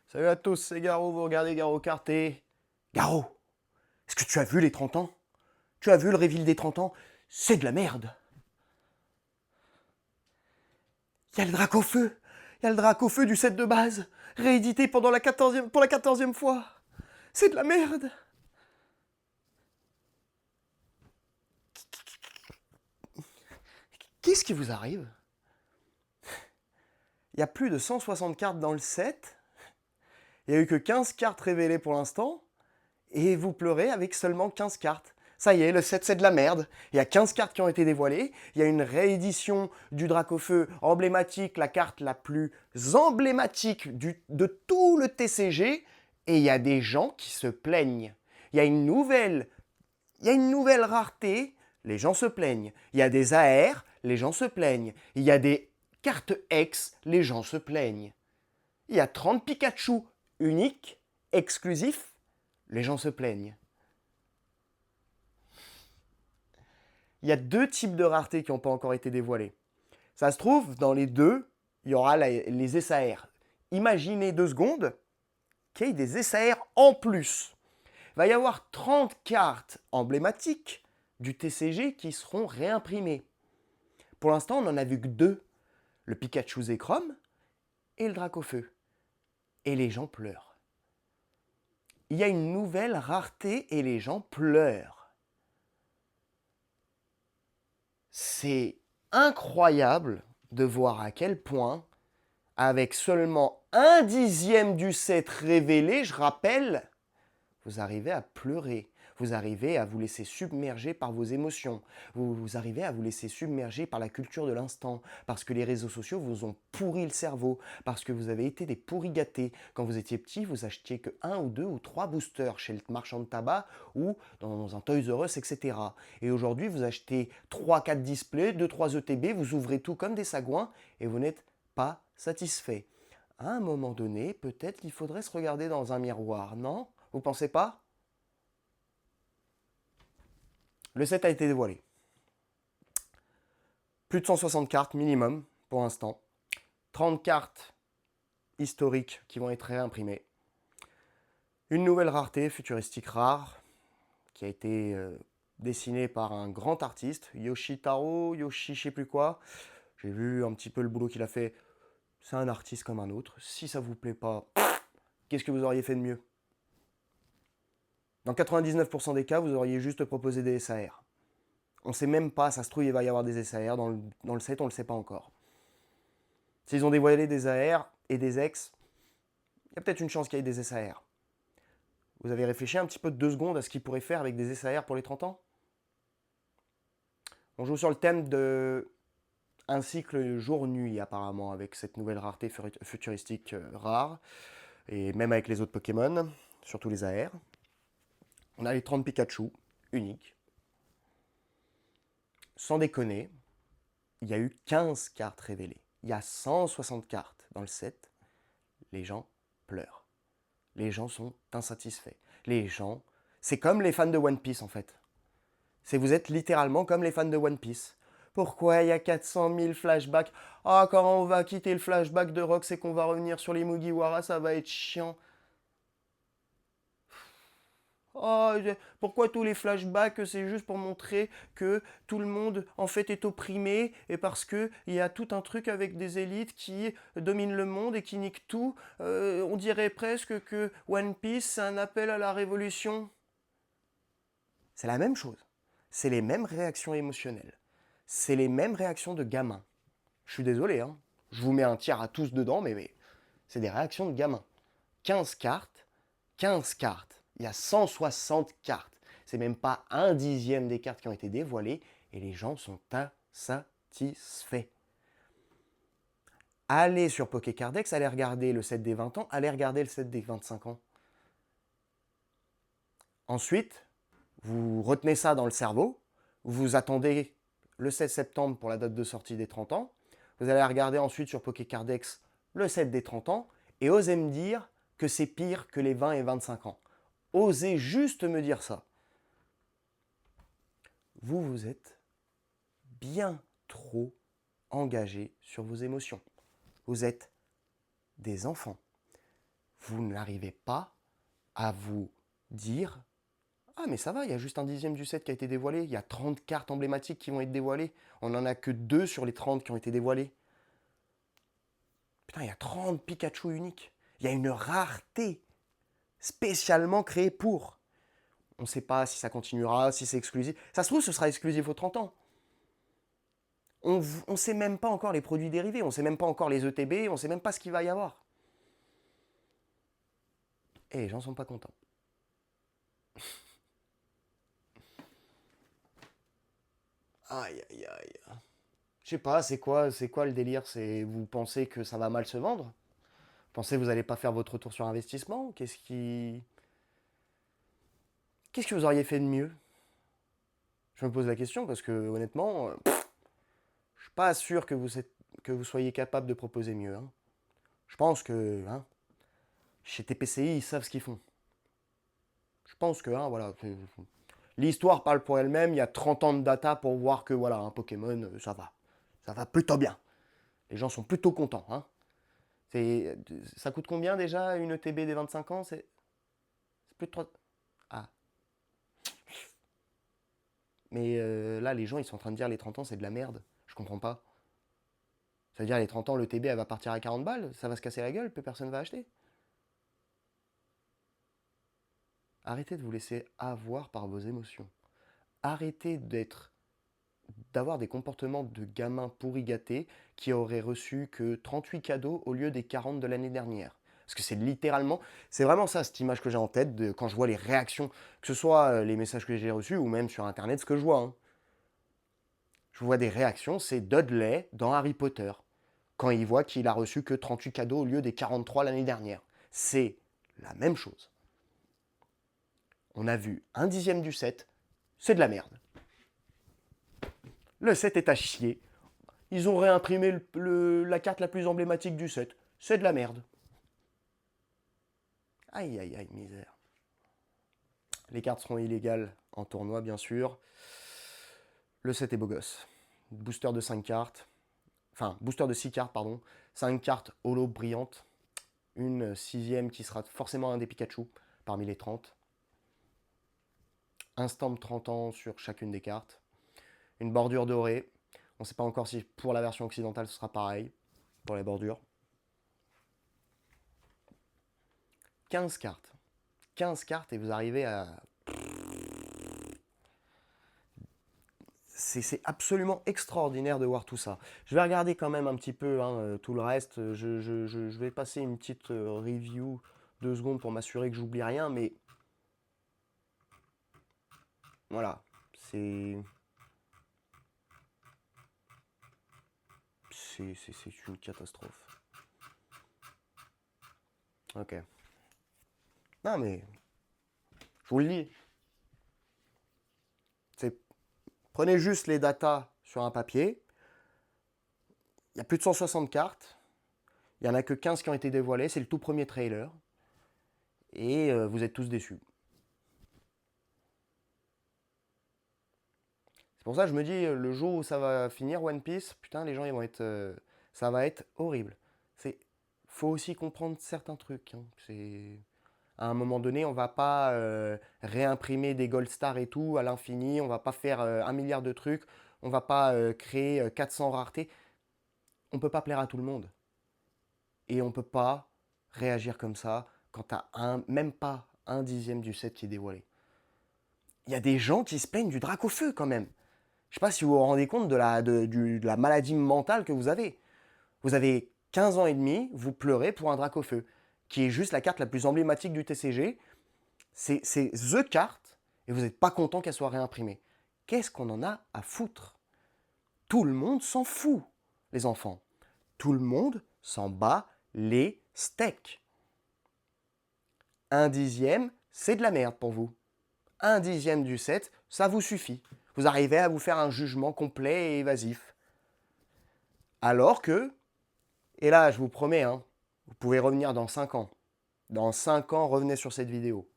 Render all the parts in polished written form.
Salut à tous, c'est Garo, vous regardez Garo Carté. Garo, est-ce que tu as vu les 30 ans? Tu as vu le reveal des 30 ans? C'est de la merde. Il y a le drac au feu. Il y a le drac au feu du set de base, réédité pour la 14e fois. C'est de la merde. Qu'est-ce qui vous arrive? Il y a plus de 160 cartes dans le set. Il n'y a eu que 15 cartes révélées pour l'instant. Et vous pleurez avec seulement 15 cartes. Ça y est, le set c'est de la merde. Il y a 15 cartes qui ont été dévoilées. Il y a une réédition du Dracofeu emblématique, la carte la plus emblématique de tout le TCG. Et il y a des gens qui se plaignent. Il y a une nouvelle, il y a une nouvelle rareté, les gens se plaignent. Il y a des AR, les gens se plaignent. Il y a des cartes X, les gens se plaignent. Il y a 30 Pikachu uniques, exclusifs, les gens se plaignent. Il y a deux types de raretés qui n'ont pas encore été dévoilés. Ça se trouve, dans les deux, il y aura les SAR. Imaginez 2 secondes qu'il y ait des SAR en plus. Il va y avoir 30 cartes emblématiques du TCG qui seront réimprimées. Pour l'instant, on n'en a vu que 2. Le Pikachu Zekrom et le Dracofeu. Et les gens pleurent. Il y a une nouvelle rareté et les gens pleurent. C'est incroyable de voir à quel point, avec seulement 1/10 du set révélé, je rappelle, vous arrivez à pleurer. Vous arrivez à vous laisser submerger par vos émotions. Vous arrivez à vous laisser submerger par la culture de l'instant. Parce que les réseaux sociaux vous ont pourri le cerveau. Parce que vous avez été des pourris gâtés. Quand vous étiez petit, vous achetiez que 1 ou 2 ou 3 boosters chez le marchand de tabac ou dans un Toys R Us, etc. Et aujourd'hui, vous achetez 3-4 displays, 2-3 ETB, vous ouvrez tout comme des sagouins et vous n'êtes pas satisfait. À un moment donné, peut-être qu'il faudrait se regarder dans un miroir, non? Vous pensez pas? Le set a été dévoilé. Plus de 160 cartes minimum pour l'instant. 30 cartes historiques qui vont être réimprimées. Une nouvelle rareté futuristique rare qui a été dessinée par un grand artiste, Yoshitaro, Yoshi je sais plus quoi. J'ai vu un petit peu le boulot qu'il a fait. C'est un artiste comme un autre. Si ça vous plaît pas, qu'est-ce que vous auriez fait de mieux? Dans 99% des cas, vous auriez juste proposé des SAR. On ne sait même pas, ça se trouve, il va y avoir des SAR dans le set, on ne le sait pas encore. S'ils ont dévoilé des AR et des X, il y a peut-être une chance qu'il y ait des SAR. Vous avez réfléchi un petit peu de 2 secondes à ce qu'ils pourraient faire avec des SAR pour les 30 ans? On joue sur le thème de un cycle jour-nuit apparemment avec cette nouvelle rareté futuristique rare, et même avec les autres Pokémon, surtout les AR. On a les 30 Pikachu, uniques. Sans déconner, il y a eu 15 cartes révélées. Il y a 160 cartes dans le set. Les gens pleurent. Les gens sont insatisfaits. Les gens... C'est comme les fans de One Piece en fait. Vous êtes littéralement comme les fans de One Piece. Pourquoi il y a 400 000 flashbacks? Ah, quand on va quitter le flashback de Rox et qu'on va revenir sur les Mugiwara, ça va être chiant. Oh, pourquoi tous les flashbacks, c'est juste pour montrer que tout le monde en fait est opprimé et parce qu'il y a tout un truc avec des élites qui dominent le monde et qui niquent tout. On dirait presque que One Piece c'est un appel à la révolution. C'est la même chose. C'est les mêmes réactions émotionnelles. C'est les mêmes réactions de gamins. Je suis désolé, hein. Je vous mets un tiers à tous dedans, mais c'est des réactions de gamins. 15 cartes, 15 cartes. Il y a 160 cartes. C'est même pas 1/10 des cartes qui ont été dévoilées et les gens sont insatisfaits. Allez sur Pokécardex, allez regarder le set des 20 ans, allez regarder le set des 25 ans. Ensuite, vous retenez ça dans le cerveau, vous attendez le 16 septembre pour la date de sortie des 30 ans, vous allez regarder ensuite sur Pokécardex le set des 30 ans et osez me dire que c'est pire que les 20 et 25 ans. Osez juste me dire ça. Vous êtes bien trop engagé sur vos émotions. Vous êtes des enfants. vous n'arrivez pas à vous dire « Ah mais ça va, il y a juste un dixième du set qui a été dévoilé, il y a 30 cartes emblématiques qui vont être dévoilées, on n'en a que 2 sur les 30 qui ont été dévoilées. Putain, il y a 30 Pikachu uniques, il y a une rareté spécialement créée pour. On ne sait pas si ça continuera, si c'est exclusif. Ça se trouve, ce sera exclusif aux 30 ans. On ne sait même pas encore les produits dérivés, on ne sait même pas encore les ETB, on ne sait même pas ce qu'il va y avoir. Et les gens ne sont pas contents. Aïe, aïe, aïe. Je sais pas, c'est quoi le délire? Vous pensez que ça va mal se vendre? Vous pensez que vous n'allez pas faire votre retour sur investissement? Qu'est-ce que vous auriez fait de mieux? Je me pose la question parce que honnêtement, je suis pas sûr que vous soyez capable de proposer mieux, hein. Je pense que chez TPCI, ils savent ce qu'ils font. Je pense que voilà, l'histoire parle pour elle-même. Il y a 30 ans de data pour voir que voilà, un Pokémon, ça va. Ça va plutôt bien. Les gens sont plutôt contents, hein. Ça coûte combien déjà une ETB des 25 ans? C'est plus de 3. Ah. Mais là, les gens, ils sont en train de dire les 30 ans, c'est de la merde. Je comprends pas. Ça veut dire les 30 ans, l'ETB, elle va partir à 40 balles. Ça va se casser la gueule, plus personne va acheter. Arrêtez de vous laisser avoir par vos émotions. Arrêtez d'avoir des comportements de gamins pourri gâtés qui auraient reçu que 38 cadeaux au lieu des 40 de l'année dernière. Parce que c'est vraiment ça, cette image que j'ai en tête quand je vois les réactions, que ce soit les messages que j'ai reçus ou même sur Internet, ce que je vois, hein. Je vois des réactions, c'est Dudley dans Harry Potter, quand il voit qu'il a reçu que 38 cadeaux au lieu des 43 l'année dernière. C'est la même chose. On a vu un dixième du set, c'est de la merde. Le set est à chier. Ils ont réimprimé la carte la plus emblématique du set. C'est de la merde. Aïe, aïe, aïe, misère. Les cartes seront illégales en tournoi, bien sûr. Le set est beau gosse. Booster de 5 cartes. Enfin, booster de 6 cartes, pardon. 5 cartes holo brillantes. Une sixième qui sera forcément un des Pikachu parmi les 30. Un stamp 30 ans sur chacune des cartes. Une bordure dorée. On ne sait pas encore si pour la version occidentale ce sera pareil. Pour les bordures. 15 cartes. 15 cartes et vous arrivez à... C'est absolument extraordinaire de voir tout ça. Je vais regarder quand même un petit peu tout le reste. Je vais passer une petite review 2 secondes pour m'assurer que j'oublie rien, mais voilà, c'est une catastrophe. Ok. Non mais, je vous le dis, prenez juste les datas sur un papier. Il y a plus de 160 cartes. Il n'y en a que 15 qui ont été dévoilées. C'est le tout premier trailer. Et vous êtes tous déçus. C'est pour ça que je me dis, le jour où ça va finir One Piece, putain, les gens, ils vont être... ça va être horrible. Faut aussi comprendre certains trucs, hein. À un moment donné, on va pas réimprimer des Gold Stars et tout à l'infini. On va pas faire 1 milliard de trucs. On va pas créer 400 raretés. On peut pas plaire à tout le monde. Et on peut pas réagir comme ça quand tu as même pas un dixième du set qui est dévoilé. Il y a des gens qui se plaignent du drac au feu quand même. Je sais pas si vous vous rendez compte de la maladie mentale que vous avez. Vous avez 15 ans et demi, vous pleurez pour un drac au feu, qui est juste la carte la plus emblématique du TCG. C'est THE carte, et vous n'êtes pas content qu'elle soit réimprimée. Qu'est-ce qu'on en a à foutre? Tout le monde s'en fout, les enfants. Tout le monde s'en bat les steaks. Un dixième, c'est de la merde pour vous. Un dixième du set, ça vous suffit. Vous arrivez à vous faire un jugement complet et évasif. Alors que, et là je vous promets, hein, vous pouvez revenir dans 5 ans. Dans 5 ans, revenez sur cette vidéo.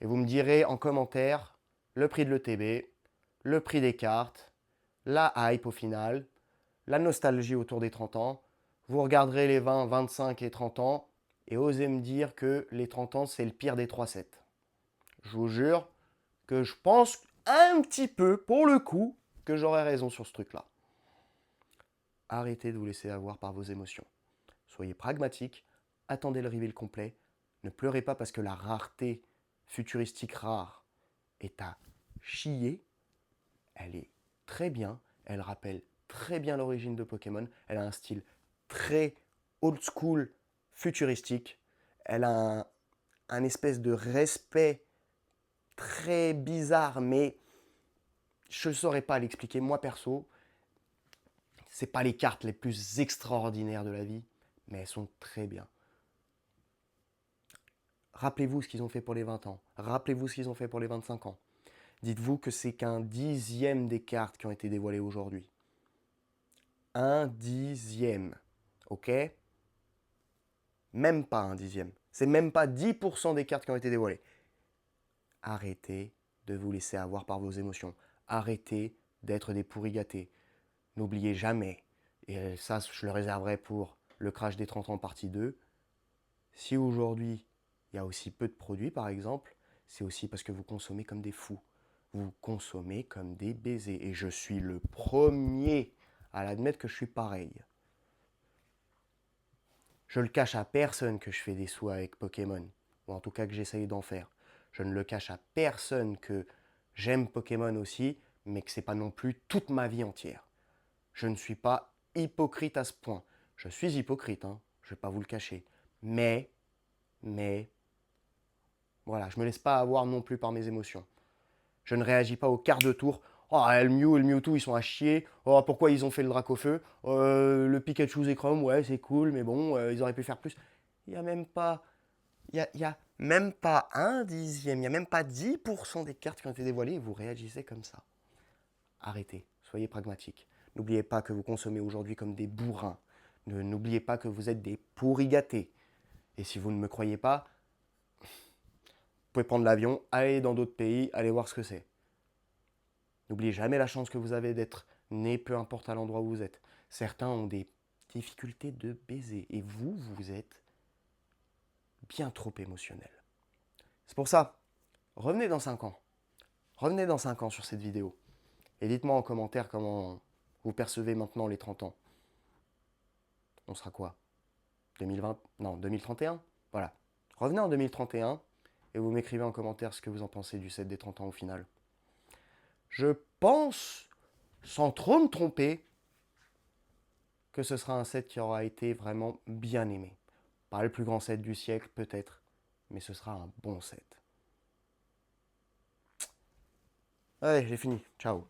Et vous me direz en commentaire le prix de l'ETB, le prix des cartes, la hype au final, la nostalgie autour des 30 ans. Vous regarderez les 20, 25 et 30 ans. et osez me dire que les 30 ans, c'est le pire des 3 sets. Je vous jure que je pense un petit peu, pour le coup, que j'aurais raison sur ce truc-là. Arrêtez de vous laisser avoir par vos émotions. Soyez pragmatique, attendez le reveal complet. Ne pleurez pas parce que la rareté futuristique rare est à chier. Elle est très bien, elle rappelle très bien l'origine de Pokémon, elle a un style très old school futuristique, elle a un espèce de respect très bizarre, mais je ne saurais pas l'expliquer. Moi perso, c'est pas les cartes les plus extraordinaires de la vie, mais elles sont très bien. Rappelez-vous ce qu'ils ont fait pour les 20 ans. Rappelez-vous ce qu'ils ont fait pour les 25 ans. Dites-vous que c'est qu'un dixième des cartes qui ont été dévoilées aujourd'hui. Un dixième. Ok? Même pas un dixième. C'est même pas 10% des cartes qui ont été dévoilées. Arrêtez de vous laisser avoir par vos émotions. Arrêtez d'être des pourris gâtés. N'oubliez jamais, et ça je le réserverai pour le crash des 30 ans partie 2, si aujourd'hui il y a aussi peu de produits par exemple, c'est aussi parce que vous consommez comme des fous. Vous consommez comme des baisers. Et je suis le premier à l'admettre que je suis pareil. Je le cache à personne que je fais des sous avec Pokémon, ou en tout cas que j'essaye d'en faire. Je ne le cache à personne que j'aime Pokémon aussi, mais que c'est pas non plus toute ma vie entière. Je ne suis pas hypocrite à ce point. Je suis hypocrite, hein, je ne vais pas vous le cacher. Mais, voilà, je ne me laisse pas avoir non plus par mes émotions. Je ne réagis pas au quart de tour. Oh, le Mew et le Mewtwo, ils sont à chier. Oh, pourquoi ils ont fait le Dracofeu? Le Pikachu et Chrome, ouais, c'est cool, mais bon, ils auraient pu faire plus. Il n'y a même pas... Il y a même pas un dixième, il n'y a même pas 10% des cartes qui ont été dévoilées et vous réagissez comme ça. Arrêtez, soyez pragmatiques. N'oubliez pas que vous consommez aujourd'hui comme des bourrins. N'oubliez pas que vous êtes des pourris gâtés. Et si vous ne me croyez pas, vous pouvez prendre l'avion, aller dans d'autres pays, aller voir ce que c'est. N'oubliez jamais la chance que vous avez d'être né, peu importe à l'endroit où vous êtes. Certains ont des difficultés de baiser et vous êtes bien trop émotionnel. C'est pour ça, revenez dans 5 ans. Revenez dans 5 ans sur cette vidéo. Et dites-moi en commentaire comment vous percevez maintenant les 30 ans. On sera quoi? 2020? Non, 2031? Voilà. Revenez en 2031 et vous m'écrivez en commentaire ce que vous en pensez du set des 30 ans au final. Je pense, sans trop me tromper, que ce sera un set qui aura été vraiment bien aimé. Pas le plus grand set du siècle peut-être, mais ce sera un bon set. Allez, j'ai fini. Ciao.